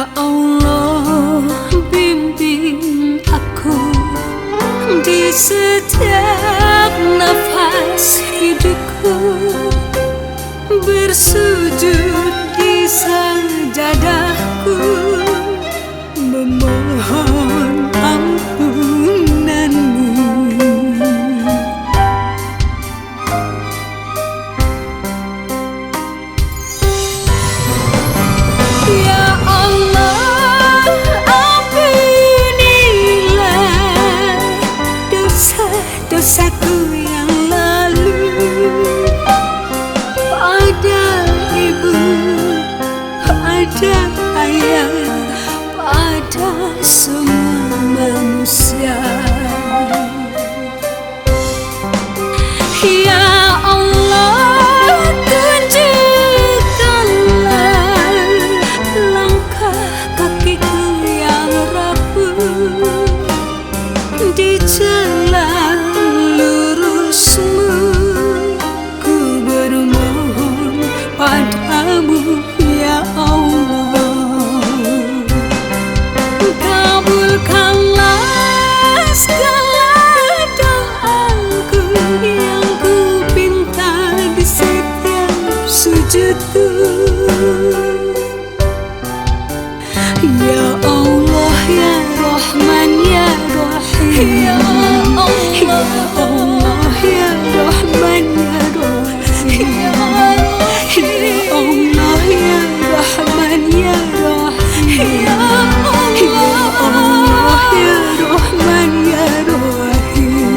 Ya Allah, bimbing aku di setiap nafas hidupku, bersujud di sajadahku, memohon ampunanmu. Ya Allah, ampunilah dosa-dosaku yang lalu, pada ibu, pada ayah, pada semua manusia. Ya Allah, tunjukkanlah langkah kakiku yang rapuh di jalan lurusmu. Ku bermohon padamu ya Allah, kabulkanlah segala doaku yang ku pinta di setiap sujudku. Ya Allah, ya Rahman, ya Rahim, ya Allah, ya Allah, ya Rahman, ya Rahim, ya Allah, ya Rahman, ya Rahim, ya Allah, ya Rahman, ya Rahim.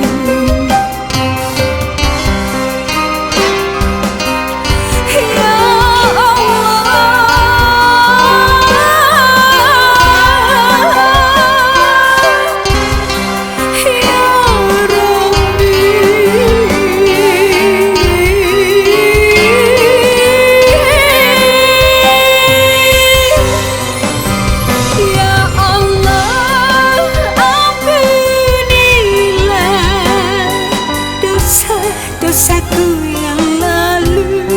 Dosaku yang lalu,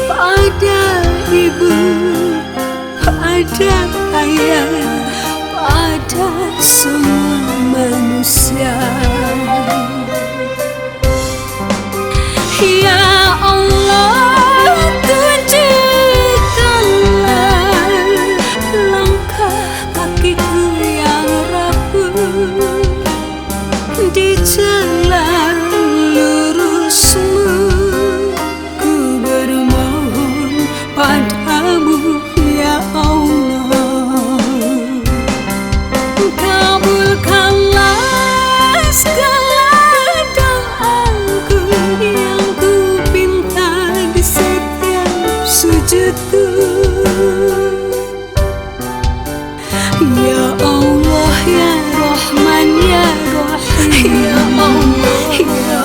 pada ibu, pada ayah, pada semua manusia. Ya Allah, tunjukkanlah langkah kakiku yang rapuh di jalan lurusmu. Ku bermohon padamu ya Allah, kabulkanlah segala doaku yang ku pinta di setiap sujudku. Ya Allah, ya Rahman, ya Rahim, ya Allah, ya